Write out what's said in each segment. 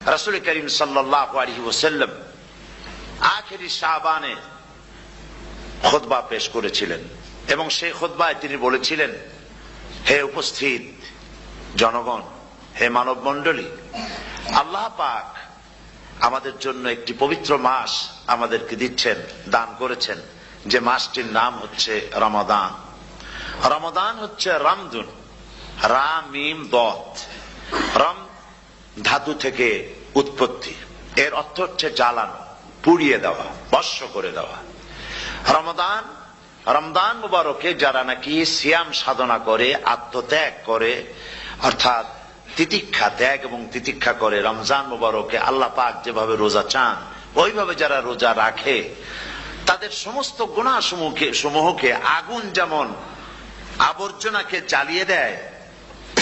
রাসূল করিম সাল্লাল্লাহু আলাইহি ওয়াসাল্লাম আখেরি শাবানে খুতবা পেশ করেছিলেন এবং সেই খুতবায় তিনি বলেছিলেন, হে উপস্থিত জনগণ, হে মানব মণ্ডলী, আল্লাহ পাক আমাদের জন্য একটি পবিত্র মাস আমাদেরকে দিচ্ছেন, দান করেছেন, যে মাসটির নাম হচ্ছে রমাদান। রমাদান হচ্ছে রামদুন, রা মিম দত, রাম ধাতু থেকে উৎপত্তি, এর অর্থ হচ্ছে জ্বালানো, পুড়িয়ে দেওয়া, ভস্ম করে দেওয়া। রমাদান, রমজান মুবারকে যারা নাকি সিয়াম সাধনা করে, আত্মত্যাগ করে, অর্থাৎ তিতিক্ষা, ত্যাগ এবং তিতিক্ষা করে, রমজান মুবারকে আল্লাহ পাক যেভাবে রোজা চান ওইভাবে যারা রোজা রাখে, তাদের সমস্ত গুনাহ সমূহকে আগুন যেমন আবর্জনাকে জ্বালিয়ে দেয়,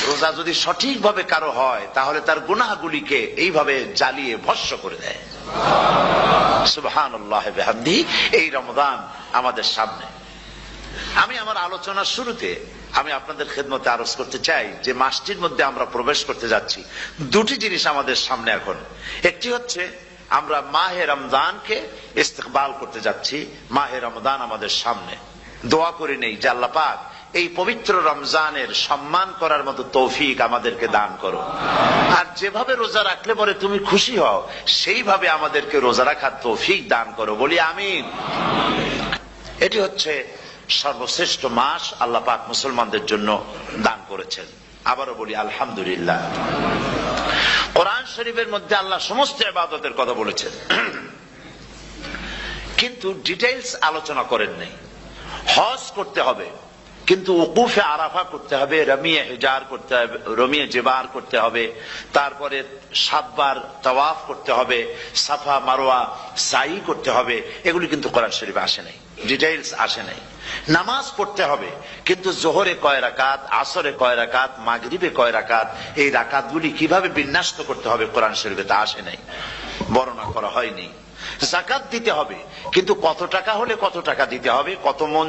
রোজা যদি সঠিকভাবে কারো হয় তাহলে তার গুনাহগুলিকে এইভাবে জ্বালিয়ে ভস্ম করে দেয়। সুবহানাল্লাহ বিহামদিহি। এই রমাদান আমাদের সামনে। আমি আমার আলোচনার শুরুতে আমি আপনাদের খেদমতে আরজ করতে চাই যে মাসটির মধ্যে আমরা প্রবেশ করতে যাচ্ছি, দুটি জিনিস আমাদের সামনে এখন। একটি হচ্ছে আমরা মাহে রমজানকে ইস্তেকবাল করতে যাচ্ছি, মাহে রমজান আমাদের সামনে। দোয়া করে নেই যে আল্লাহ পাক এই পবিত্র রমজানের সম্মান করার মতো তৌফিক আমাদেরকে দান করো, আর যেভাবে রোজা রাখলে পরে তুমি খুশি হও সেইভাবে আমাদেরকে রোজা রাখার তৌফিক দান করো, বলি আমিন। এটি হচ্ছে সর্বশ্রেষ্ঠ মাস আল্লাহ পাক মুসলমানদের জন্য দান করেছেন। আবারও বলি আলহামদুলিল্লাহ। কোরআন শরীফের মধ্যে আল্লাহ সমস্ত ইবাদতের কথা বলেছেন, কিন্তু ডিটেইলস আলোচনা করেন নাই। হজ করতে হবে, কিন্তু উকুফে আরাফা করতে হবে, রমিয়ে হিজার করতে হবে, রমিয়ে জিবার করতে হবে, তারপরে 7 বার তাওয়াফ করতে হবে, সাফা মারওয়া সাই করতে হবে। এগুলি কিন্তু কোরআন শরীফে আসে নাই, ডিটেইলস আসে নাই। নামাজ পড়তে হবে, কিন্তু জোহরে কয় রাকাত, আসরে কয় রাকাত, মাগরিবে কয় রাকাত, এই রাকাতগুলি কিভাবে বিন্যস্ত করতে হবে কোরআন শরীফে তা আসে নাই, বর্ণনা করা হয়নি। যাকাত দিতে হবে, কিন্তু কত টাকা হলে কত টাকা দিতে হবে, কত মন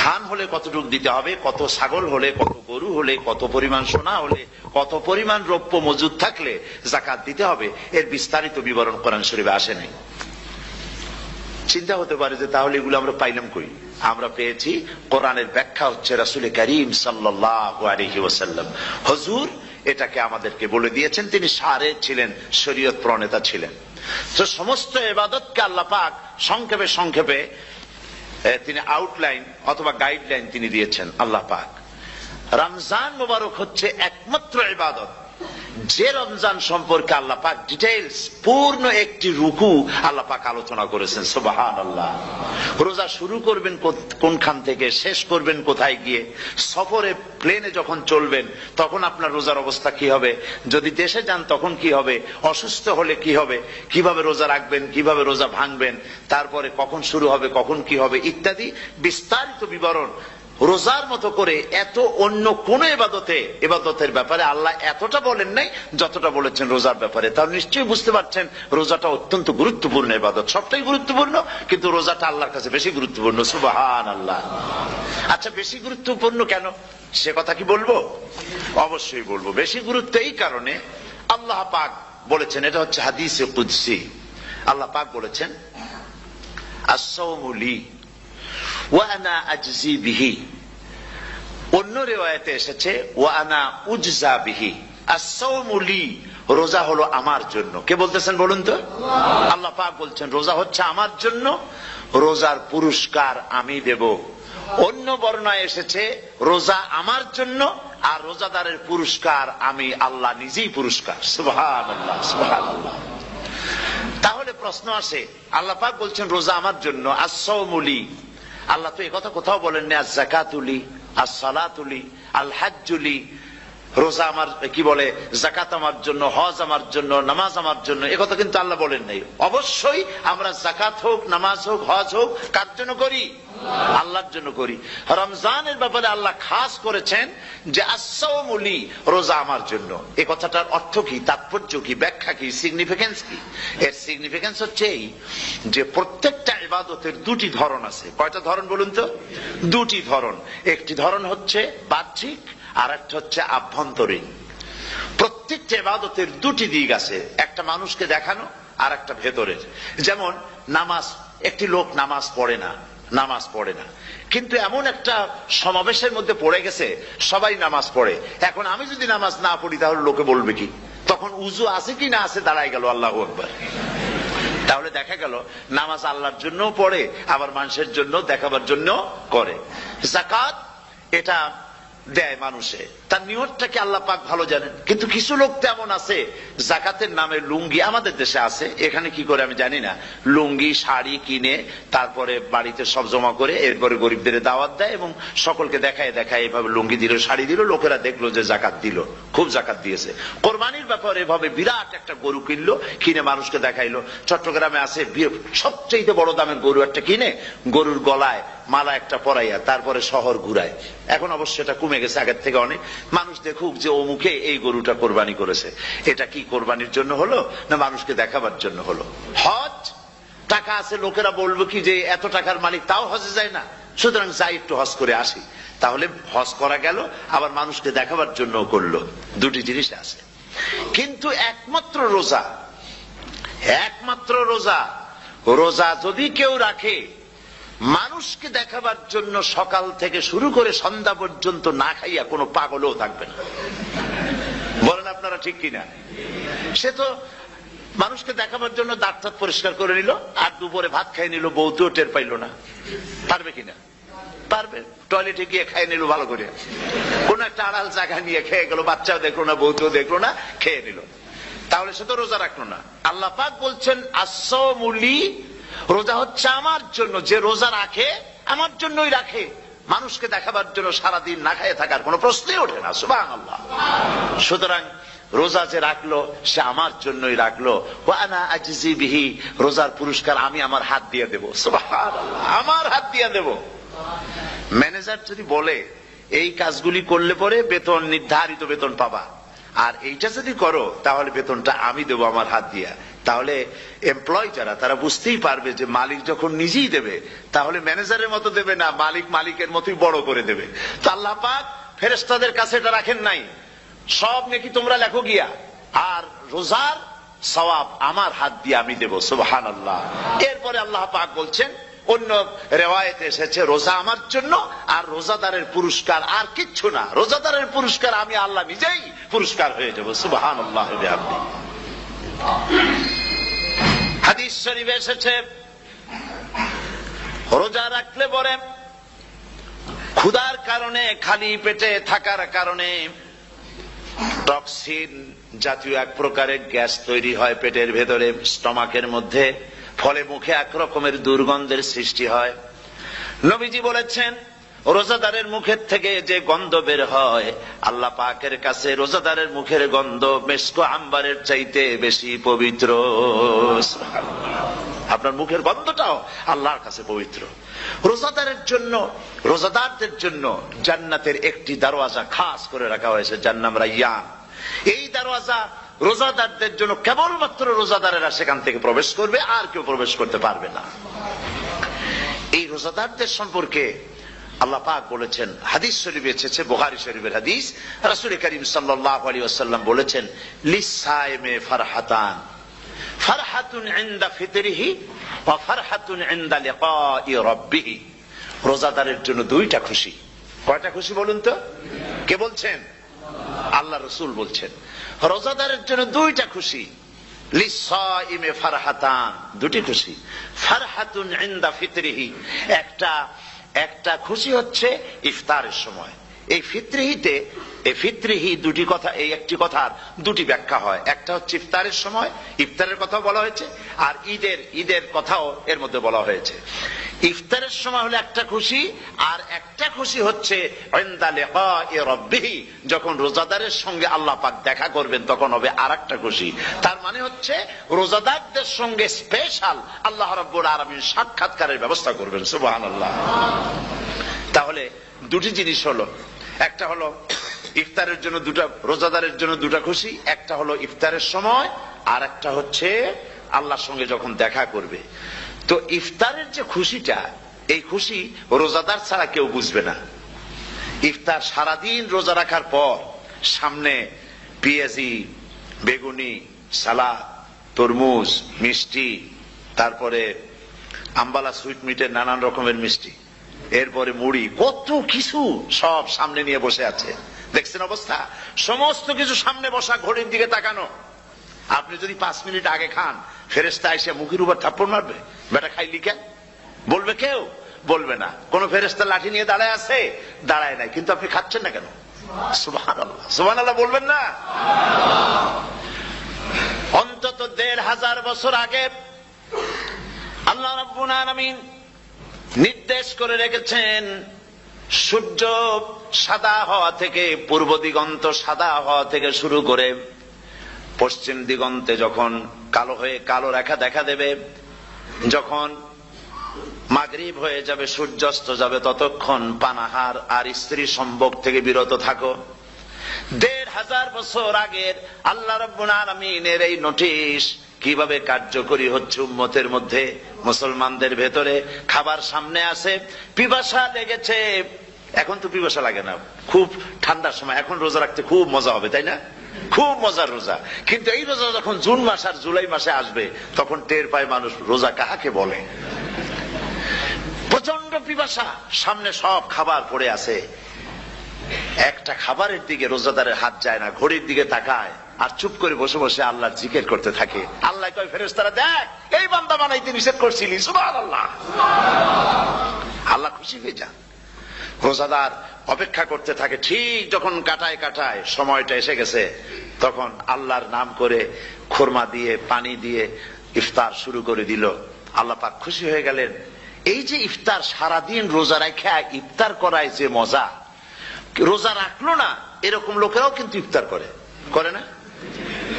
ধান হলে কতটুকু দিতে হবে, কত ছাগল হলে, কত গরু হলে, কত পরিমাণ সোনা হলে, কত পরিমাণ রৌপ্য মজুদ থাকলে যাকাত দিতে হবে, এর বিস্তারিত বিবরণ কোরআন শরীফে আসে নাই। চিন্তা হতে পারে যে তাহলে এগুলো আমরা পাইলাম কই? আমরা পেয়েছি কোরআনের ব্যাখ্যা হচ্ছে রাসূল করিম সাল্লাল্লাহু আলাইহি ওয়াসাল্লাম। হুজুর এটাকে আমাদেরকে বলে দিয়েছেন, তিনি শারে ছিলেন, শরীয়ত প্রণেতা ছিলেন। তো সমস্ত ইবাদতকে আল্লাহ পাক সংক্ষেপে সংক্ষেপে তিনি আউটলাইন অথবা গাইডলাইন তিনি দিয়েছেন আল্লাহ পাক। রমজান মুবারক হচ্ছে একমাত্র ইবাদত যে রমজান সম্পর্কে আল্লাহ পাক ডিটেইলস পূর্ণ একটি রুকু আল্লাহ পাক আলোচনা করেছেন। সুবহানাল্লাহ। রোজা শুরু করবেন কোনখান থেকে, শেষ করবেন কোথায় গিয়ে, সফরে প্লেনে যখন চলবেন তখন আপনার রোজার অবস্থা কি হবে, যদি দেশে যান তখন কি হবে, অসুস্থ হলে কি হবে, কিভাবে রোজা রাখবেন, কিভাবে রোজা ভাঙবেন, তারপরে কখন শুরু হবে, কখন কি হবে ইত্যাদি বিস্তারিত বিবরণ। রোজার মতো করে এত অন্য কোন ইবাদতের ব্যাপারে আল্লাহ এতটা বলেন নাই যতটা বলেছেন রোজার ব্যাপারে। তাহলে নিশ্চয়ই বুঝতে পারছেন রোজাটা অত্যন্ত গুরুত্বপূর্ণ ইবাদত। সবটাই গুরুত্বপূর্ণ, কিন্তু রোজাটা আল্লাহর কাছে বেশি গুরুত্বপূর্ণ। সুবহানাল্লাহ। আচ্ছা, বেশি গুরুত্বপূর্ণ কেন সে কথা কি বলবো? অবশ্যই বলবো। বেশি গুরুত্ব এই কারণে, আল্লাহ পাক বলেছেন, এটা হচ্ছে হাদিসে কুদসি। আল্লাহ পাক বলেছেন, আস-সাওমু লি ওয়া আনা আজজি বিহি। অন্য রিওয়ায়াতে এসেছে ওয়া আনা উজজা বিহি। আস-সাওমু লি, রোজা হলো আমার জন্য। কে বলতেছেন বলুন তো? আল্লাহ পাক বলছেন রোজা হচ্ছে আমার জন্য, রোজার পুরস্কার আমি দেব। অন্য বর্ণনায় এসেছে রোজা আমার জন্য আর রোজাদারের পুরস্কার আমি আল্লাহ নিজেই পুরস্কার। সুবহানাল্লাহ, সুবহানাল্লাহ। তাহলে প্রশ্ন আসে, আল্লাহ পাক বলছেন রোজা আমার জন্য, আস-সাওমু লি। আল্লাহ তো একথা কোথাও বলেননি আজ-যাকাতুলি, আস-সালাতুলি, আল-হাজ্জুলি। রোজা আমার কি বলে, যাকাত আমার জন্য, হজ আমার জন্য, নামাজ আমার জন্য, একথা কিন্তু আল্লাহ বলেন নাই। অবশ্যই আমরা যাকাত হোক, নামাজ হোক, হজ হোক কার জন্য করি? আল্লাহর জন্য করি। রমজানের ব্যাপারে আল্লাহ খাস করেছেন যে আস-সাওমু লি, রোজা আমার জন্য। এই কথাটার অর্থ কি, তাৎপর্য কি, ব্যাখ্যা কি, সিগনিফিকেন্স কি? এর সিগনিফিকেন্স হচ্ছে এই যে প্রত্যেকটা ইবাদতের দুটি ধরন আছে। কয়টা ধরন বলুন তো? দুটি ধরন। একটি ধরন হচ্ছে বাহ্যিক আর একটা হচ্ছে আভ্যন্তরীণ। প্রত্যেকটা ইবাদতের দুটি দিক আছে, একটা মানুষকে দেখানো আর একটা ভেতরের। যেমন নামাজ, একটি লোক নামাজ পড়ে না, কিন্তু এমন একটা সমাবেশের মধ্যে পড়ে গেছে সবাই নামাজ পড়ে। এখন আমি যদি নামাজ না পড়ি তাহলে লোকে বলবে কি? তখন উজু আছে কি না আছে দাঁড়ায় গেল আল্লাহু আকবার। তাহলে দেখা গেল নামাজ আল্লাহর জন্য পড়ে, আবার মানুষের জন্য দেখাবার জন্য করে। যাকাত এটা দেয় মানুষে, তার নিয়তটাকে আল্লাহ পাক ভালো জানেন। কিন্তু কিছু লোক তেমন আছে যাকাতের নামে লুঙ্গি, আমাদের দেশে আছে, এখানে কি করে আমি জানি না, লুঙ্গি শাড়ি কিনে তারপরে বাড়িতে সব জমা করে এরপরে গরিবদের দাওয়াত দেয় এবং সকলকে দেখায় এভাবে লুঙ্গি দিল, শাড়ি দিল, লোকেরা দেখলো যে জাকাত দিল, খুব জাকাত দিয়েছে। কোরবানির ব্যাপারে এভাবে বিরাট একটা গরু কিনলো, কিনে মানুষকে দেখাইলো। চট্টগ্রামে আছে সবচেয়ে বড় দামের গরু একটা কিনে গরুর গলায় মালা একটা পরাইয়া তারপরে শহর ঘুরায়। এখন অবশ্য এটা কমে গেছে আগের থেকে অনেক। মানুষ দেখুক যে ও মুখে এই গরুটা কোরবানি করেছে। এটা কি কোরবানির জন্য হলো না মানুষকে দেখাবার জন্য হলো? হজ, টাকা আছে, লোকেরা বলবো কি যে এত টাকার মালিক তাও হজে যায় না, সুতরাং যাই একটু হজ করে আসি। তাহলে হজ করা গেল, আবার মানুষকে দেখাবার জন্য করলো। দুটি জিনিস আছে। কিন্তু একমাত্র রোজা যদি কেউ রাখে মানুষকে দেখাবার জন্য সকাল থেকে শুরু করে সন্ধ্যা পর্যন্ত না খাইয়া কোনো পাগলও থাকবে না। বলেন আপনারা ঠিক কিনা? সে তো মানুষকে দেখাবার জন্য দাঁত টাত পরিষ্কার করে নিল আর দুপুরে ভাত খাই নিল, বউতেও টের পাইল না। পারবে কিনা? পারবে। টয়লেটে গিয়ে খাই নিল ভালো করে, কোন একটা আড়াল জায়গা নিয়ে খেয়ে গেল, বাচ্চাও দেখলো না, বউতেও দেখলো না, খেয়ে নিল। তাহলে সে তো রোজা রাখলো না। আল্লাহ পাক বলছেন আসসামুলি, রোজা হচ্ছে আমার জন্য। যে রোজা রাখে আমার জন্যই রাখে, মানুষকে দেখাবার জন্য সারাদিন না খেয়ে থাকার কোনো প্রশ্নই ওঠে না। সুবহানাল্লাহ। সুতরাং রোজা যে রাখলো সে আমার জন্যই রাখলো। ওয়া আনা আজজি বিহি, রোজার পুরস্কার আমি আমার হাত দিয়ে দেব। সুবহানাল্লাহ, আমার হাত দিয়ে দেব। ম্যানেজার যদি বলে এই কাজগুলি করলে পরে বেতন, নির্ধারিত বেতন পাবা, আর এইটা যদি করো তাহলে বেতনটা আমি দেবো আমার হাত দিয়া, তাহলে এমপ্লয় যারা তারা বুঝতেই পারবে যে মালিক যখন নিজেই দেবে তাহলে ম্যানেজারের মতো দেবে না, মালিক মালিকের মতোই বড় করে দেবে। তো আল্লাহ পাক ফেরেশতাদের কাছে এটা রাখেন নাই, সব নাকি তোমরা লেখো গিয়া, আর রোজার সওয়াব আমার হাত দিয়ে আমি দেব। সুবহানাল্লাহ। এরপরে আল্লাহ পাক বলছেন, অন্য রিওয়ায়েতে এসেছে রোজা আমার জন্য, আর রোজাদারের পুরস্কার আর কিচ্ছু না, রোজাদারের পুরস্কার আমি আল্লাহ নিজেই পুরস্কার হয়ে যাব। সুবহানাল্লাহ। হাদিস শরীফে এসেছে রোজা রাখলে পরে ক্ষুধার কারণে, খালি পেটে থাকার কারণে টক্সিন জাতীয় এক প্রকারের গ্যাস তৈরি হয় পেটের ভেতরে, স্টমাকের মধ্যে, ফলে মুখে এক রকমের দুর্গন্ধের সৃষ্টি হয়। নবীজি বলেছেন রোজাদারের মুখের থেকে যে গন্ধ বের হয় আল্লাহ পাকের কাছে রোজাদারের মুখের গন্ধ মেশক আম্বারের চাইতে বেশি পবিত্র। আপনার মুখের গন্ধটাও আল্লাহর কাছে পবিত্র। রোজাদারদের জন্য জান্নাতের একটি দরওয়াজা খাস করে রাখা হয়েছে, যার নাম রায়্যান। এই দরওয়াজা রোজাদারদের জন্য, কেবলমাত্র রোজাদারেরা সেখান থেকে প্রবেশ করবে, আর কেউ প্রবেশ করতে পারবে না। এই রোজাদারদের সম্পর্কে আল্লাহ পাক বলেছেন, হাদিস শরীফে এসেছে, বুখারী শরীফের হাদিস, রাসূল করিম সাল্লাল্লাহু আলাইহি ওয়াসাল্লাম বলেছেন লিসাইমে ফারহাতান, ফারহাতুন ইনদা ফিতরিহি ওয়া ফারহাতুন ইনদা লিকাই রাব্বিহি। রোজাদারের জন্য দুইটা খুশি। কয়টা খুশি বলুন তো? কে বলছেন? আল্লাহ রাসূল বলছেন রোজাদারের জন্য দুইটা খুশি। লিসাইমে ফারহাতান, দুটি খুশি। ফারহাতুন ইনদা ফিতরিহি, একটা খুশি হচ্ছে ইফতারের সময়। এই ফিতরিহি দুটি কথা, এই একটি কথার দুটি ব্যাখ্যা হয়। একটা হচ্ছে ইফতারের সময়, ইফতারের কথা বলা হয়েছে, আর ঈদের কথাও এর মধ্যে বলা হয়েছে। ইফতারের সময় হলো একটা খুশি, আর একটা খুশি হচ্ছে ইনদা লিকাই রাব্বিহি, যখন রোজাদারের সঙ্গে আল্লাহ পাক দেখা করবেন তখন হবে আরেকটা খুশি। তার মানে হচ্ছে রোজাদারদের সঙ্গে স্পেশাল আল্লাহ রাব্বুল আলামিন সাক্ষাৎকারের ব্যবস্থা করবেন। সুবহানাল্লাহ। তাহলে দুটি জিনিস হলো, একটা হলো ইফতারের জন্য দুটা, রোজাদারের জন্য দুটা খুশি, একটা হলো ইফতারের সময়, আর একটা হচ্ছে আল্লাহর সঙ্গে যখন দেখা করবে। তো ইফতারের যে খুশিটা, এই খুশি রোজাদার ছাড়া কেউ বুঝবে না। ইফতার সারাদিন রোজা রাখার পর সামনে পেঁয়াজি, বেগুনি, সালাদ, তরমুজ, মিষ্টি, তারপরে আম্বালা সুইট মিটের নানান রকমের মিষ্টি, এরপরে মুড়ি, কত কিছু সব সামনে নিয়ে বসে আছে। দেখছেন অবস্থা? সমস্ত কিছু সামনে বসা, ঘড়ির দিকে তাকানো। আপনি যদি 5 মিনিট আগে খান, ফেরেশতা এসে মুখের উপর থাপ্পড় মারবে, বেটা খাইলি কেন? বলবে কেউ? বলবে না। কোন ফেরেশতা লাঠি নিয়ে দাঁড়ায় আছে? দাঁড়ায় নাই। কিন্তু আপনি খাচ্ছেন না কেন? সুবহানাল্লাহ, সুবহানাল্লাহ বলবেন না? অন্তত 1500 বছর আগে আল্লাহ রাব্বুল আলামিন নির্দেশ করে রেখেছেন, সূর্য সাদা হওয়া থেকে, পূর্ব দিগন্ত সাদা হওয়া থেকে শুরু করে পশ্চিম দিগন্তে যখন কালো হয়ে কালো রেখা দেখা দেবে, যখন মাগরিব হয়ে যাবে, সূর্যাস্ত যাবে, ততক্ষণ পানাহার আর স্ত্রী সম্ভোগ থেকে বিরত থাকো। 1500 বছর আগের আল্লাহ রাব্বুল আলামিনের এই নোটিশ কিভাবে কার্যকরী হচ্ছে উম্মতের মধ্যে, মুসলমানদের ভেতরে। খাবার সামনে আছে, পিপাসা লেগেছে। এখন তো পিপাসা লাগে না, খুব ঠান্ডার সময়, এখন রোজা রাখতে খুব মজা হবে, তাই না? খুব মজার রোজা। কিন্তু এই রোজা যখন জুন মাস আর জুলাই মাসে আসবে, তখন টের পায় মানুষ রোজা কাহাকে বলে। প্রচন্ড পিপাসা, সামনে সব খাবার পড়ে আছে, একটা খাবারের দিকে রোজাদারের হাত যায় না, ঘড়ির দিকে তাকায় আর চুপ করে বসে বসে আল্লাহর জিকির করতে থাকে। আল্লাহ কয়, ফেরেশতারা দেখ, এই বান্দা বানাইতে নিষেধ করছিলি, সুবহানাল্লাহ। আল্লাহ খুশি হয়ে যান। রোজাদার অপেক্ষা করতে থাকে। ঠিক যখন কাটায় কাটায় সময়টা এসে গেছে, তখন আল্লাহর নাম করে খুরমা দিয়ে, পানি দিয়ে ইফতার শুরু করে দিল। আল্লাহ পাক খুশি হয়ে গেলেন। এই যে ইফতার, সারাদিন রোজা রাখা ইফতার করায় যে মজা, রোজা রাখলো না এরকম লোকেরাও কিন্তু ইফতার করে, করে না?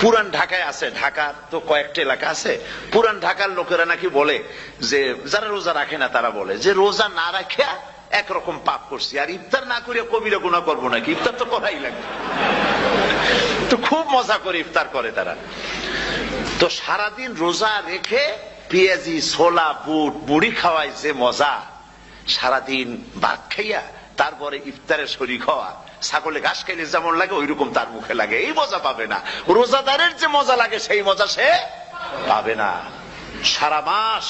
পুরান ঢাকায় আছে, ঢাকার তো কয়েকটা এলাকা আছে, পুরান ঢাকার লোকেরা নাকি বলে যে, যারা রোজা রাখে না তারা বলে যে, রোজা না রাখে একরকম পাপ করছি, আর ইফতার না করে কবিরা গুনাহ করবো নাকি, ইফতার তো করাই লাগবে। তো খুব মজা করে ইফতার করে তারা। তো সারাদিন রোজা রেখে পেঁয়াজি, ছোলা, বুট, মুড়ি খাওয়ায় যে মজা, সারাদিন ভাত খাইয়া তারপরে ইফতারে শরীক হওয়া, ছাগলে ঘাস খাইলে যেমন লাগে ওইরকম তার মুখে লাগে, এই মজা পাবে না। রোজাদারের যে মজা লাগে সেই মজা সে পাবে না। সারা মাস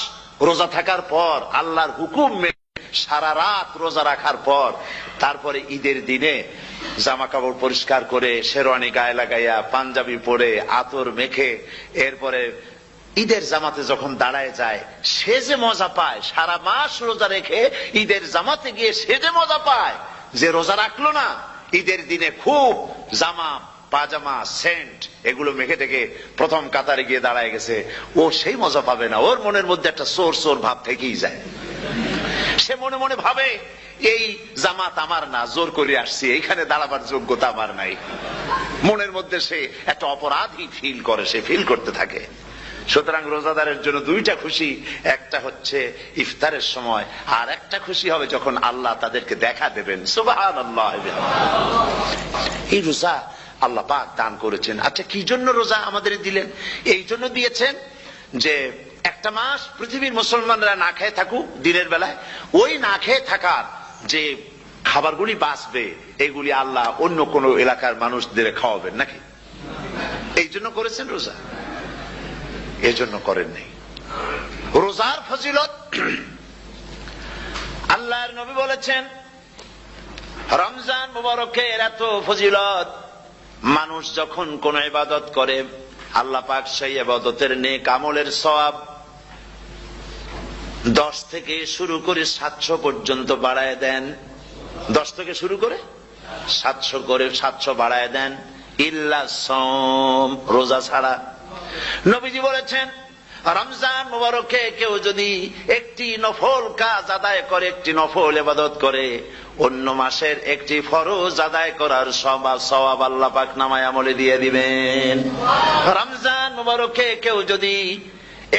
রোজা থাকার পর, আল্লাহর হুকুম মেনে সারা রাত রোজা রাখার পর, তারপরে ঈদের দিনে জামা কাপড় পরিষ্কার করে, শেরওয়ানি গায়ে লাগাইয়া, পাঞ্জাবি পরে, আতর মেখে, এরপরে ঈদের জামাতে যখন দাঁড়ায় যায়, সে যে মজা পায়, সারা মাস রোজা রেখে ঈদের জামাতে গিয়ে সে যে মজা পায়, যে রোজা রাখলো না, ঈদের দিনে খুব জামা, পাজামা, সেন্ট এগুলো মেখে টেকে প্রথম কাতারে গিয়ে দাঁড়ায় গেছে, ও সেই মজা পাবে না। ওর মনের মধ্যে একটা চোর চোর ভাব থেকেই যায়। সে মনে মনে ভাবে, এই জামাত আমার না, জোর করে আসছি, এইখানে দাঁড়াবার যোগ্যতা আমার নাই। মনের মধ্যে সে একটা অপরাধী ফিল করে, সে ফিল করতে থাকে। সুতরাং রোজাদারের জন্য দুইটা খুশি, একটা হচ্ছে ইফতারের সময়, আর একটা খুশি হবে যখন আল্লাহ তাদেরকে দেখা দেবেন। সুবহানাল্লাহ। এই রোজা আল্লাহ পাক দান করেছেন। আচ্ছা, কি জন্য রোজা আমাদের দিলেন? এই জন্য দিয়েছেন যে একটা মাস পৃথিবীর মুসলমানরা না খেয়ে থাকুক দিনের বেলায়, ওই না খেয়ে থাকার যে খাবারগুলি বাঁচবে, এগুলি আল্লাহ অন্য কোন এলাকার মানুষদের খাওয়াবেন নাকি? এই জন্য করেছেন রোজা, এজন্য করেন নাই। রোজার ফজিলত আল্লাহর নবী বলেছেন, রমজান মুবারকের এত ফজিলত, মানুষ যখন কোন ইবাদত করে, আল্লাহ পাক সেই ইবাদতের নেক আমলের সওয়াব 10 থেকে শুরু করে 700 পর্যন্ত বাড়ায় দেন। 10 থেকে শুরু করে 700 করে 700 বাড়ায় দেন, ইল্লা সাওম, রোজা ছাড়া। নবীজি বলেছেন, রমজান মুবারকে কেউ যদি একটি নফল কাজ আদায় করে, একটি নফল ইবাদত করে, অন্য মাসের একটি ফরজ আদায় করার সওয়াব আল্লাহ পাক নামায় আমলে দিয়ে দিবেন। রমজান মুবারকে কেউ যদি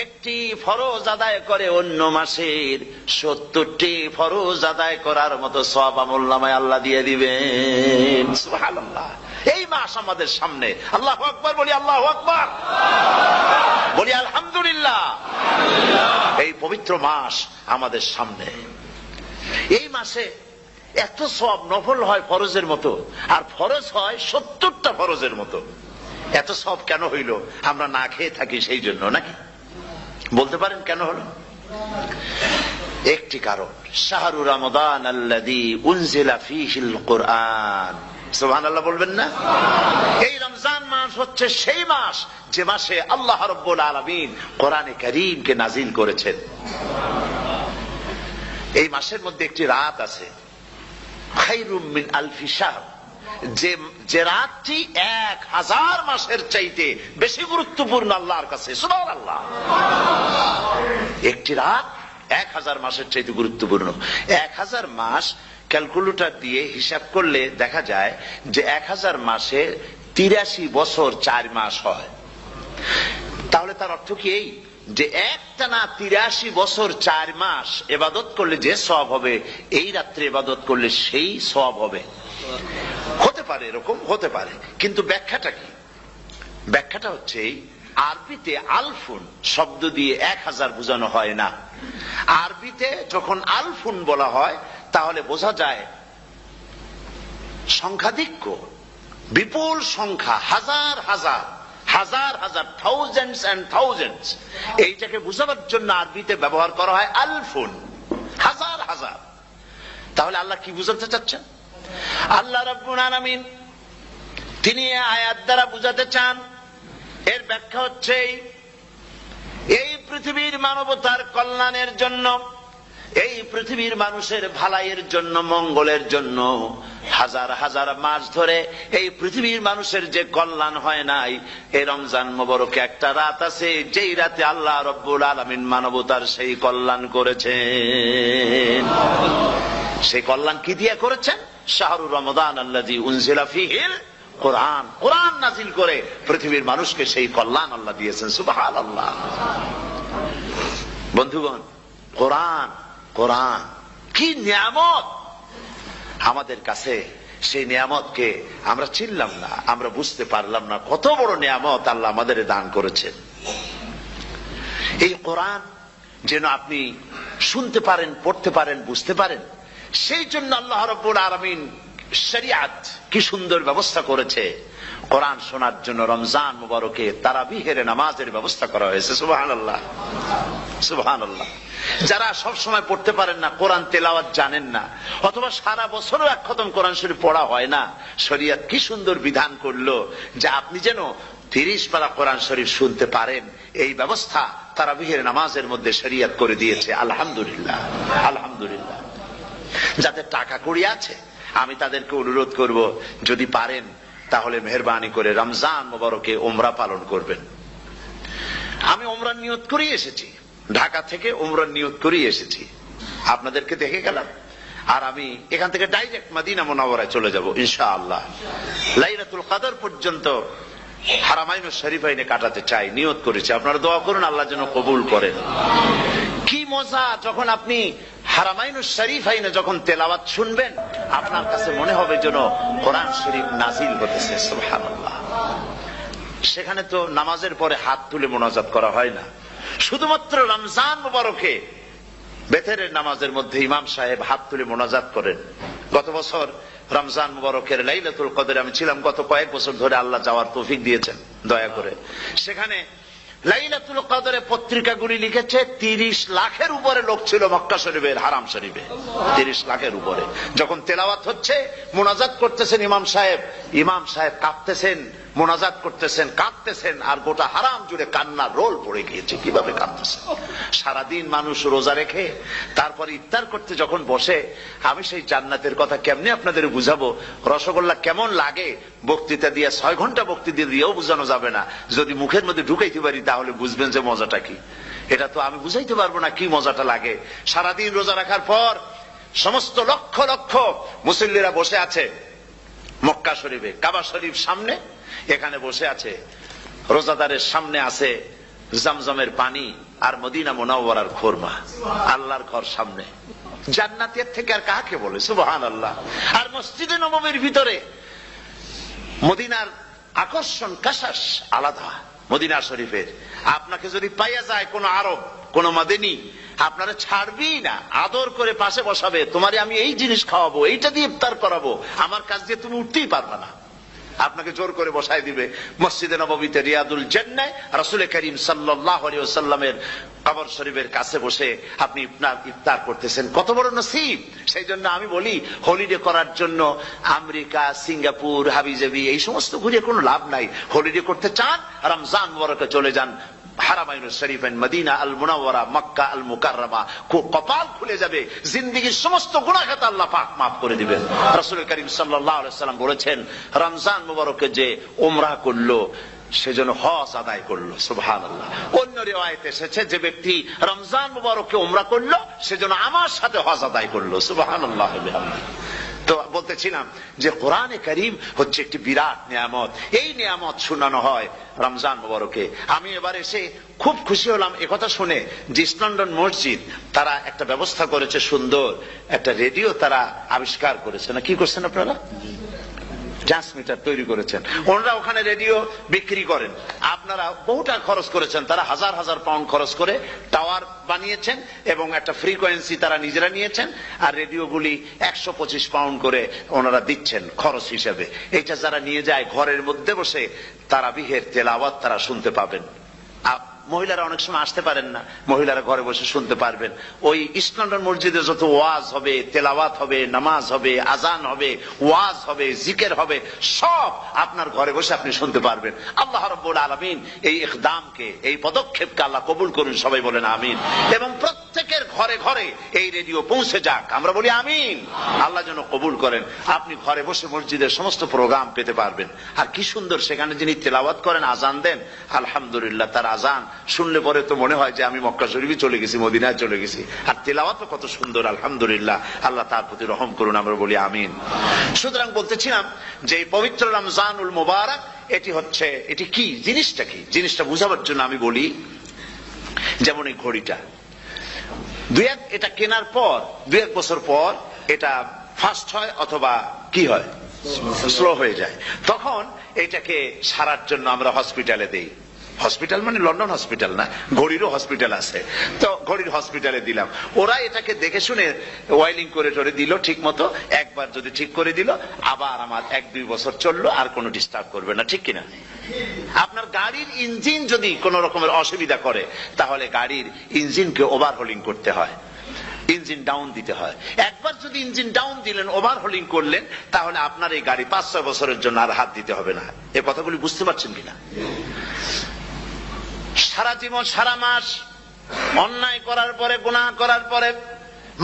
একটি ফরজ আদায় করে, অন্য মাসের 70টি ফরজ আদায় করার মতো সওয়াব আমলনামায় আল্লাহ দিয়ে দিবেন। সুবহানাল্লাহ। এই মাস আমাদের সামনে, আল্লাহু আকবার বলি, আল্লাহু আকবার বলি, আলহামদুলিল্লাহ। এই পবিত্র মাস আমাদের সামনে। এই মাসে এত সওয়াব, নফল হয় ফরজের মতো, আর ফরজ হয় 70টা ফরজের মতো। এত সওয়াব কেন হইল? আমরা না খেয়ে থাকি সেই জন্য নাকি? বলতে পারেন কেন হলো? একটি কারণ, শাহরু রমাদান আল্লাযী উনজিলা ফীহিল কুরআন। সুবহানাল্লাহ বলবেন না? এই রমজান মাস হচ্ছে সেই মাস যে মাসে আল্লাহ রাব্বুল আলামিন কোরআনে কারীমকে নাজিল করেছেন। এই মাসের মধ্যে একটি রাত আছে, খায়রুম মিন আলফি শাহর, যে রাতটি 1000 মাসের চাইতে বেশি গুরুত্বপূর্ণ আল্লাহর কাছে। সুবহানাল্লাহ। একটি রাত 1000 মাসের চাইতে গুরুত্বপূর্ণ। 1000 মাস ক্যালকুলেটর দিয়ে হিসাব করলে দেখা যায় যে 1000 মাসে 83 বছর 4 মাস হয়। তাহলে তার অর্থ কি এই যে একটানা 83 বছর 4 মাস ইবাদত করলে যে সওয়াব হবে, এই রাত্রে ইবাদত করলে সেই সওয়াব হবে? হতে পারে, এরকম হতে পারে, কিন্তু ব্যাখ্যাটা কি? ব্যাখ্যাটা হচ্ছে আরবিতে আলফুন শব্দ দিয়ে 1000 বোঝানো হয় না। আরবিতে যখন আলফুন বলা হয় তাহলে বোঝা যায় সংখ্যাধিক্য, বিপুল সংখ্যা, হাজার হাজার, হাজার হাজার, থাউজেন্ডস এন্ড থাউজেন্ডস। এইটাকে বোঝাবার জন্য আরবিতে ব্যবহার করা হয় আলফুন, হাজার হাজার। তাহলে আল্লাহ কি বুঝাতে চাচ্ছেন? আল্লাহ রাব্বুল আলামিন তিনি আয়াত দ্বারা বুঝাতে চান, এর ব্যাখ্যা হচ্ছে এই পৃথিবীর মানবতার কল্যাণের জন্য, এই পৃথিবীর মানুষের ভালাইয়ের জন্য, মঙ্গলের জন্য হাজার হাজার মাস ধরে এই পৃথিবীর মানুষের যে কল্যাণ হয় নাই, এই রমজান মোবারকে একটা রাত আছে যেই রাতে আল্লাহ রাব্বুল আলামিন মানবতার সেই কল্যাণ করেছেন। সেই কল্যাণ কি দিয়ে করেছেন? শাহরু রমাদান আল্লাযী উনজিলা ফীহিল কোরআন, কোরআন নাজিল করে পৃথিবীর মানুষকে সেই কল্যাণ আল্লাহ দিয়েছেন। সুবহানাল্লাহ। বন্ধুগণ, কোরআন, কোরআন কি নিয়ামত আমাদের কাছে! সেই নিয়ামতকে আমরা চিনলাম না, আমরা বুঝতে পারলাম না কত বড় নিয়ামত আল্লাহ আমাদের দান করেছেন। এই কোরআন যেন আপনি শুনতে পারেন, পড়তে পারেন, বুঝতে পারেন, সেই জন্য আল্লাহ রাব্বুল আলামিন শরিয়াত কি সুন্দর ব্যবস্থা করেছে। কোরআন শোনার জন্য রমজান মুবারকে তারাবিহের নামাজের ব্যবস্থা করা হয়েছে। সুবহানাল্লাহ, সুবহানাল্লাহ। যারা সব সময় পড়তে পারেন না, কোরআন তেলাওয়াত জানেন না, অথবা সারা বছরও এক খতম কোরআন শরীফ পড়া হয় না, শরিয়াত কি সুন্দর বিধান করলো যে আপনি যেন 30 পারা কোরআন শরীফ শুনতে পারেন। এই ব্যবস্থা তারাবিহের নামাজের মধ্যে শরিয়াত করে দিয়েছে। আলহামদুলিল্লাহ, আলহামদুলিল্লাহ। যাদের টাকা কড়ি আছে আমি তাদেরকে অনুরোধ করব, যদি পারেন তাহলে মেহেরবানি করে রমজান মুবারকে উমরা পালন করবেন। আমি উমরার নিয়ত করে এসেছি, ঢাকা থেকে উমরার নিয়ত করে এসেছি, আপনাদেরকে দেখে গেলাম। আর আমি এখান থেকে ডাইরেক্ট মদিনা মুনাওয়ারায় চলে যাব ইনশাআল্লাহ। লাইলাতুল কদর পর্যন্ত হারামাইনুশ শরীফাইনে কাটাতে চাই, নিয়ত করেছি। আপনারা দোয়া করুন আল্লাহ যেন কবুল করেন। কি মজা যখন আপনি হারামাইনুশ শরীফাইনে যখন তেলাওয়াত শুনবেন, আপনার কাছে মনে হবে যেন কোরআন শরীফ নাজিল হতেছে। সুবহানাল্লাহ। সেখানে তো নামাজের পরে হাত তুলে মোনাজাত করা হয় না, শুধুমাত্র রমজান মুবারকে বেতেরের নামাজের মধ্যে ইমাম সাহেব হাত তুলে মোনাজাত করেন। গত বছর রমজান মুবারকের লাইলাতুল কদরে আমি ছিলাম, গত কয়েক বছর ধরে আল্লাহ যাওয়ার তৌফিক দিয়েছেন দয়া করে। সেখানে লাইলাতুল কদরে পত্রিকাগুলি লিখেছে 30 লাখের উপরে লোক ছিল মক্কা শরীফের, হারাম শরীফে 30 লাখের উপরে। যখন তেলাওয়াত হচ্ছে, মোনাজাত করতেছেন ইমাম সাহেব কাঁপতেছেন, মোনাজাত করতেছেন, কাঁদতেছেন, আর গোটা হারাম জুড়ে কান্নার রোল পড়ে গিয়েছে। কিভাবে কাঁদতেছেন! সারাদিন মানুষ রোজা রেখে তারপরে ইফতার করতে যখন বসে, আমি সেই জান্নাতের কথা কেমনে আপনাদের বুঝাবো? রসগোল্লা কেমন লাগে বক্তৃতা দিয়ে 6 ঘন্টা বক্তৃতা দিয়েও বুঝানো যাবে না। যদি মুখের মধ্যে ঢুকাইতে পারি তাহলে বুঝবেন যে মজাটা কি। এটা তো আমি বুঝাইতে পারবো না কি মজাটা লাগে। সারাদিন রোজা রাখার পর সমস্ত লক্ষ লক্ষ মুসল্লিরা বসে আছে মক্কা শরীফে, কাবা শরীফ সামনে, এখানে বসে আছে। রোজাদারের সামনে আছে জমজমের পানি আর মদিনা মুনাওয়ারার খুরমা। আল্লাহর ঘর সামনে, জান্নাতের থেকে আর কাকে বলে! সুবহানাল্লাহ। আর মসজিদে নববীর ভিতরে মদিনার আকর্ষণ কাশাস আলাদা। মদিনা শরীফের আপনাকে যদি পাইয়া যায় কোন আরব, কোন মাদানী, আপনারা ছাড়বেই না, আদর করে পাশে বসাবে, তোমারে আমি এই জিনিস খাওয়াবো, এইটা দিয়ে ইফতার করাবো, আমার কাছ দিয়ে তুমি উঠতেই পারবে না। আপনাকে জোর করে বসায় দিবে মসজিদে নববীতে রিয়াদুল জান্নাহ, রাসূল করিম সাল্লাল্লাহু আলাইহি ওয়াসাল্লামের কবর শরীফের কাছে বসে আপনি ইফতার করতেছেন, কত বড় নসিব। সেই জন্য আমি বলি, হলিডে করার জন্য আমেরিকা, সিঙ্গাপুর, হাবিজাবি এই সমস্ত ঘুরে কোনো লাভ নাই। হলিডে করতে চান, রমজান মুবারকে চলে যান হারামাইনুল শরীফাইন, মদিনা আল মুনাওয়ারা, মক্কা আল মুকাররমা, কপাল খুলে যাবে, জিন্দেগীর সমস্ত গুনাহ খাতা আল্লাহ পাক মাফ করে দিবেন। রাসূল করিম সাল্লাল্লাহু আলাইহি ওয়াসাল্লাম বলেছেন, রমজান মুবারকে যে উমরা করলো সেজন্য হজ আদায় করলো। সুবহানাল্লাহ। অন্য রিওয়ায়াতে এসেছে, যে ব্যক্তি রমজান মুবারকে উমরা করলো সেজন্য আমার সাথে হজ আদায় করলো। সুবহানাল্লাহ। তো বলতেছিলাম যে কোরআনে কারীম হচ্ছে একটি বিরাট নিয়ামত, এই নিয়ামত শোনানো হয় রমজান মুবারকে। আমি এবার এসে খুব খুশি হলাম একথা শুনে যে ইস্ট লন্ডন মসজিদ তারা একটা ব্যবস্থা করেছে, সুন্দর একটা রেডিও তারা আবিষ্কার করেছে। না কি করছেন আপনারা? ট্রান্সমিটার তৈরি করেছেন। ওনারা ওখানে রেডিও বিক্রি করেন, আপনারা বহুটা খরচ করেছেন, তারা হাজার হাজার পাউন্ড খরচ করে টাওয়ার বানিয়েছেন এবং একটা ফ্রিকোয়েন্সি তারা নিজেরা নিয়েছেন, আর রেডিওগুলি 125 পাউন্ড করে ওনারা দিচ্ছেন খরচ হিসেবে। এটা যারা নিয়ে যায় ঘরের মধ্যে বসে তারাবিহের তেলাওয়াত তারা শুনতে পাবেন। মহিলারা অনেক সময় আসতে পারেন না, মহিলারা ঘরে বসে শুনতে পারবেন। ওই ইস্ট লন্ডন মসজিদে যত ওয়াজ হবে, তেলাওয়াত হবে, নামাজ হবে, আজান হবে, ওয়াজ হবে, জিকির হবে, সব আপনার ঘরে বসে আপনি শুনতে পারবেন। আল্লাহ রাব্বুল আলামিন এই ইকদামকে, এই পদক্ষেপকে আল্লাহ কবুল করুন, সবাই বলেন আমিন। এবং প্রত্যেকের ঘরে ঘরে এই রেডিও পৌঁছে যাক, আমরা বলি আমিন। আল্লাহ যেন কবুল করেন। আপনি ঘরে বসে মসজিদের সমস্ত প্রোগ্রাম পেতে পারবেন। আর কি সুন্দর, সেখানে যিনি তেলাওয়াত করেন, আজান দেন, আলহামদুলিল্লাহ, তার আজান শুনলে পরে তো মনে হয় যে আমি মক্কা শরীফে চলে গেছি, মদিনায় চলে গেছি। আর তেলাওয়াত কত সুন্দর, আলহামদুলিল্লাহ। আল্লাহ তার প্রতি রহম করুন, আমরা বলি আমিন। সুতরাং বলতেছিলাম যে পবিত্র রমজানুল মুবারক এটি কি জিনিসটা, কি জিনিসটা বুঝাবার জন্য আমি বলি, যেমন এই ঘড়িটা এটা কেনার পর 2-1 বছর পর এটা ফাস্ট হয় অথবা কি হয়, স্লো হয়ে যায়। তখন এটাকে সারার জন্য আমরা হসপিটালে দেই। হসপিটাল মানে লন্ডন হসপিটাল না, ঘড়িরও হসপিটাল আছে। তো ঘড়ির হসপিটালে দিলাম, ওরা এটাকে দেখে শুনে ওয়াইলিং করে টরে দিল ঠিক মতো। একবার যদি ঠিক করে দিল, আবার আমার 1-2 বছর চললো, আর কোনো ডিস্টার্ব করবে না, ঠিক কিনা? আপনার গাড়ির ইঞ্জিন যদি কোন রকমের অসুবিধা করে, তাহলে গাড়ির ইঞ্জিনকে ওভারহোলিং করতে হয়, ইঞ্জিন ডাউন দিতে হয়। একবার যদি ইঞ্জিন ডাউন দিলেন, ওভারহোলিং করলেন, তাহলে আপনার এই গাড়ি 5-6 বছরের জন্য আর হাত দিতে হবে না। এই কথাগুলি বুঝতে পারছেন কিনা? সারা জীবন, সারা মাস অন্যায় করার পরে, গুনাহ করার পরে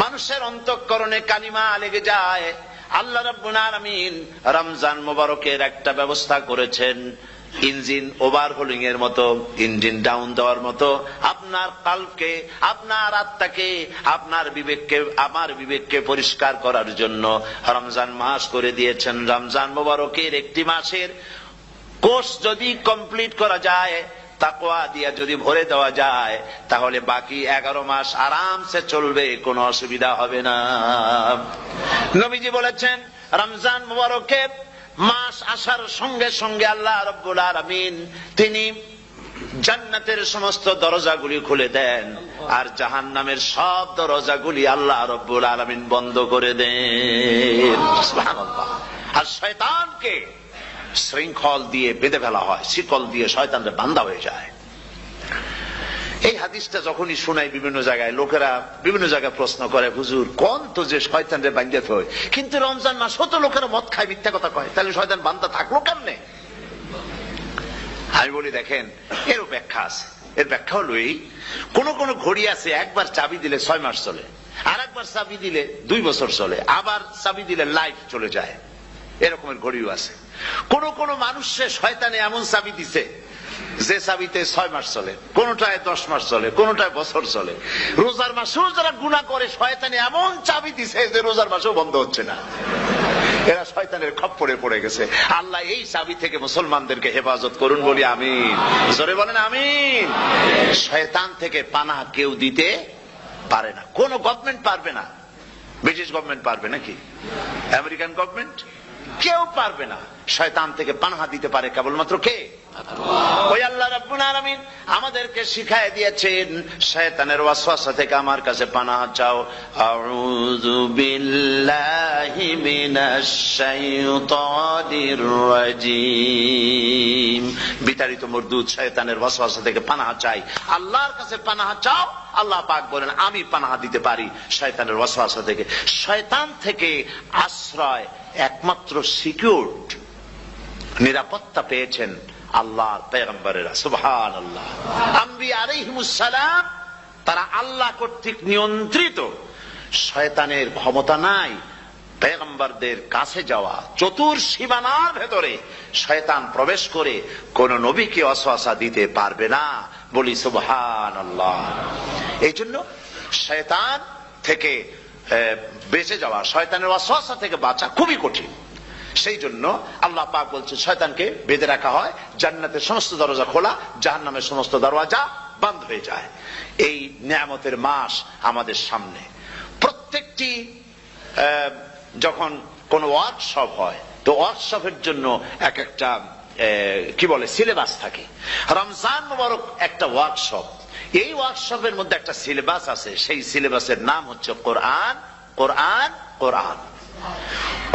মানুষের অন্তঃকরণে কালিমা লেগে যায়। আল্লাহ রাব্বুল আলামিন রমজান মুবারকের একটা ব্যবস্থা করেছেন, ইঞ্জিন ওভারহোলিং এর মতো, ইঞ্জিন ডাউন দেওয়ার মতো। আপনার কালকে, আপনার আত্মাকে, আপনার বিবেককে, আমার বিবেককে পরিষ্কার করার জন্য রমজান মাস করে দিয়েছেন। রমজান মুবারকের একটি মাসের কোর্স যদি কমপ্লিট করা যায়, তাকওয়া দিয়া যদি ভরে দেওয়া যায়, তাহলে বাকি 11 মাস আরামসে চলবে, কোনো অসুবিধা হবে না। নবীজি বলেছেন, রমজান মুবারকে মাস আসার সঙ্গে সঙ্গে আল্লাহ রাব্বুল আলামিন তিনি জান্নাতের সমস্ত দরজাগুলি খুলে দেন, আর জাহান্নামের সব দরজাগুলি আল্লাহ রাব্বুল আলামিন বন্ধ করে দেন। সুবহানাল্লাহ। আর শয়তানকে শৃঙ্খল দিয়ে বেঁধে ফেলা হয়, শিকল দিয়ে শয়তানরা বান্ধা হয়ে যায়। এই হাদিসটা যখনই শোনাই বিভিন্ন জায়গায়, লোকেরা বিভিন্ন জায়গায় প্রশ্ন করে, হুজুর কোন তো যে শয়তানরে বাঁধতে হয়, কিন্তু রমজান মাস হতো লোকেরা মদ খায়, মিথ্যা কথা কয়, তাহলে শয়তান বান্ধা থাকলো কেমনে? আমি বলি, দেখেন, এর ব্যাখ্যা আছে। এর ব্যাখ্যা হলো এই, কোন কোন ঘড়ি আছে একবার চাবি দিলে 6 মাস চলে, আর একবার চাবি দিলে 2 বছর চলে, আবার চাবি দিলে লাইফ চলে যায়। এরকমের ঘড়িও আছে। কোন কোন মানুষের শয়তানে এমন চাবি দিছে যে চাবিতে 6 মাস চলে, কোনটায় 10 মাস চলে, কোনটায় বছর চলে। রোজার মাসেও যারা গুনাহ করে, শয়তানে এমন চাবি দিছে যে রোজার মাসেও বন্ধ হচ্ছে না। এরা শয়তানের খপ্পরে পড়ে গেছে। আল্লাহ এই চাবি থেকে মুসলমানদেরকে হেফাজত করুন, বলি আমিন। জোরে বলেন আমিন। শয়তান থেকে পানাহ কেউ দিতে পারে না, কোন গভর্নমেন্ট পারবে না। ব্রিটিশ গভর্নমেন্ট পারবে নাকি? American government? কেউ পারবে না। শয়তান থেকে পানাহ দিতে পারে কেবলমাত্র কে? ওই আল্লাহ রাব্বুল আলামিন আমাদেরকে শিখায় দিয়েছেন শয়তানের ওয়াসওয়াসা থেকে আমার কাছে পানাহ চাও। আউযু বিল্লাহি মিনাশ শাইতানির রাজিম। বিতাড়িত মরদুদ শয়তানের ওয়াসওয়াসা থেকে পানাহ চাই, আল্লাহর কাছে পানাহ চাও। আল্লাহ পাক বলেন আমি পানাহ দিতে পারি শয়তানের ওয়াসওয়াসা থেকে। শয়তান থেকে আশ্রয় একমাত্র সিকিউরড, নিরাপত্তা পেয়েছেন আল্লাহর পয়গম্বরেরা। সুবহানাল্লাহ। আম্বিয়া আলাইহিমুস সালাম তারা আল্লাহ কর্তৃক নিয়ন্ত্রিত। শয়তানের ক্ষমতা নাই পয়গম্বরদের কাছে যাওয়া। চতুর সীমানার ভেতরে শয়তান প্রবেশ করে কোন নবীকে ওয়াসওয়াসা দিতে পারবে না। বলি সুবহানাল্লাহ। এই জন্য শয়তান থেকে বেঁচে যাওয়া, শয়তানের ওয়াসওয়াসা থেকে বাঁচা খুবই কঠিন। সেই জন্য আল্লাহ পাক বলছে শয়তানকে বেঁধে রাখা হয়, জান্নাতের সমস্ত দরজা খোলা, জাহান্নামের সমস্ত দরজা বন্ধ হয়ে যায়। এই নিয়ামতের মাস আমাদের সামনে। প্রত্যেকটি যখন কোন ওয়ার্কশপ হয় তো ওয়ার্কশপের জন্য এক একটা কি বলে সিলেবাস থাকে। রমজান মুবারক একটা ওয়ার্কশপ। এই ওয়ার্কশপের মধ্যে একটা সিলেবাস আছে, সেই সিলেবাসের নাম হচ্ছে কোরআন। কোরআন কোরআন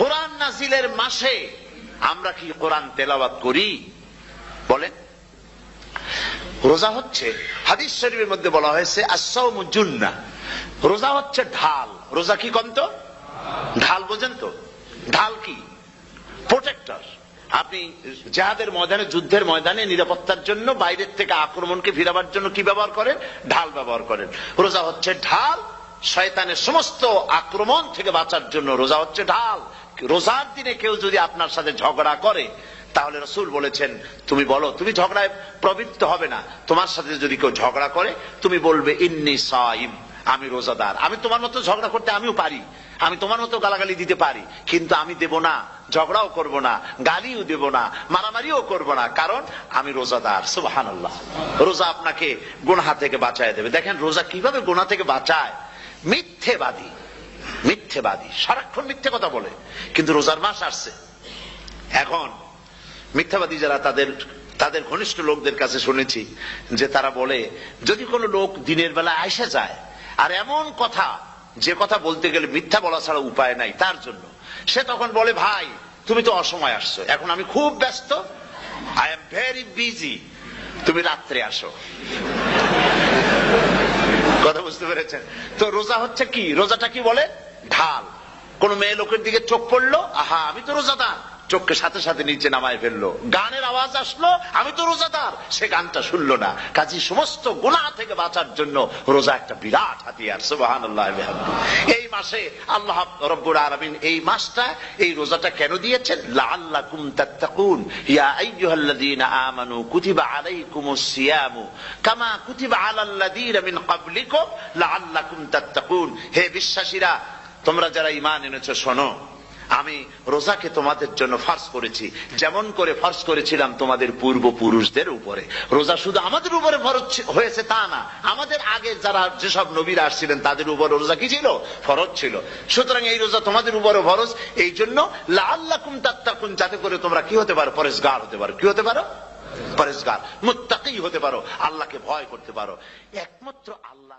কোরআন নাজিলের মাসে আমরা কি কোরআন তেলাওয়াত করি? বলেন। রোজা হচ্ছে, হাদিস শরীফের মধ্যে বলা হয়েছে আস-সাওমু জুন্নাহ, রোজা হচ্ছে ঢাল। রোজা কি কন্ত? ঢাল। বোঝেন তো ঢাল কি? প্রোটেক্টর। আপনি জিহাদের ময়দানে, যুদ্ধের ময়দানে নিরাপত্তার জন্য, বাইরের থেকে আক্রমণকে ফিরাবার জন্য কি ব্যবহার করেন? ঢাল ব্যবহার করেন। রোজা হচ্ছে ঢাল। শয়তানের সমস্ত আক্রমণ থেকে বাঁচার জন্য রোজা হচ্ছে ঢাল। রোজার দিনে কেউ যদি আপনার সাথে ঝগড়া করে তাহলে রাসূল বলেছেন তুমি বলো, তুমি ঝগড়ায় প্রবৃত্ত হবে না। তোমার সাথে যদি কেউ ঝগড়া করে তুমি বলবে ইন্নী সাইম, আমি রোজাদার। আমি তোমার মতো ঝগড়া করতে আমিও পারি, আমি তোমার মতো গালাগালি দিতে পারি, কিন্তু আমি দেব না, ঝগড়াও করব না, গালিও দেব না, মারামারিও করব না, কারণ আমি রোজাদার। সুবহানাল্লাহ। রোজা আপনাকে গুনাহ থেকে বাঁচায় দেবে। দেখেন রোজা কিভাবে গুনাহ থেকে বাঁচায়। মিথ্যেবাদী, মিথ্যেবাদী সারাক্ষণ মিথ্যে কথা বলে, কিন্তু রোজার মাস আসছে। এখন মিথ্যাবাদী যারা, তাদের ঘনিষ্ঠ লোকদের কাছে শুনেছি যে তারা বলে যদি কোনো লোক দিনের বেলা আইসা যায় আর এমন কথা, যে কথা বলতে গেলে মিথ্যা বলা ছাড়া উপায় নাই তার জন্য, সে তখন বলে ভাই তুমি তো অসময় আসছো, এখন আমি খুব ব্যস্ত, আই এম ভেরি বিজি, তুমি রাত্রে আসো। কথা বুঝতে পেরেছেন তো? রোজা হচ্ছে কি? রোজাটা কি বলে? ঢাল। কোন মেয়ে লোকের দিকে চোখ পড়লো, আহা আমি তো রোজাদার, চোখকে সাথে সাথে নিচে নামায় ফেললো। গানের আওয়াজ আসলো, আমি তো রোজাদার, সে গানটা শুনলো না। কাজী সমস্ত গুনাহ থেকে বাঁচার জন্য রোজা একটা বিরাট হাতিয়ার। সুবহানাল্লাহ। এই মাসে আল্লাহ রাব্বুল আলামিন এই মাসটা, এই রোজাটা কেন দিয়েছেন? লাআল্লাকুম তাত্তাকুন। ইয়া আইয়ুহাল্লাযীনা আমানু কুতিবা আলাইকুমুস সিয়ামু কামা কুতিবা আলাল্লাযীনা মিন ক্বাবলিকুম লাআল্লাকুম তাত্তাকুন। হে বিশ্বাসীরা, তোমরা যারা ঈমান এনেছো শোনো, আমি রোজাকে তোমাদের জন্য ফরজ করেছি যেমন করে ফরজ করেছিলাম তোমাদের পূর্বপুরুষদের উপরে। রোজা শুধু আমাদের উপরে ফরজ হয়েছে তা না, আমাদের আগে যারা যেসব নবীরা আসছিলেন তাদের উপর রোজা কি ছিল? ফরজ ছিল। সুতরাং এই রোজা তোমাদের উপরে ফরজ, এই জন্য লাআল্লাকুম তাত্তাকুন, যাতে করে তোমরা কি হতে পারো? পরেজগার হতে পারো। কি হতে পারো? পরেজগার, মুত্তাকি হতে পারো, আল্লাহকে ভয় করতে পারো। একমাত্র আল্লাহ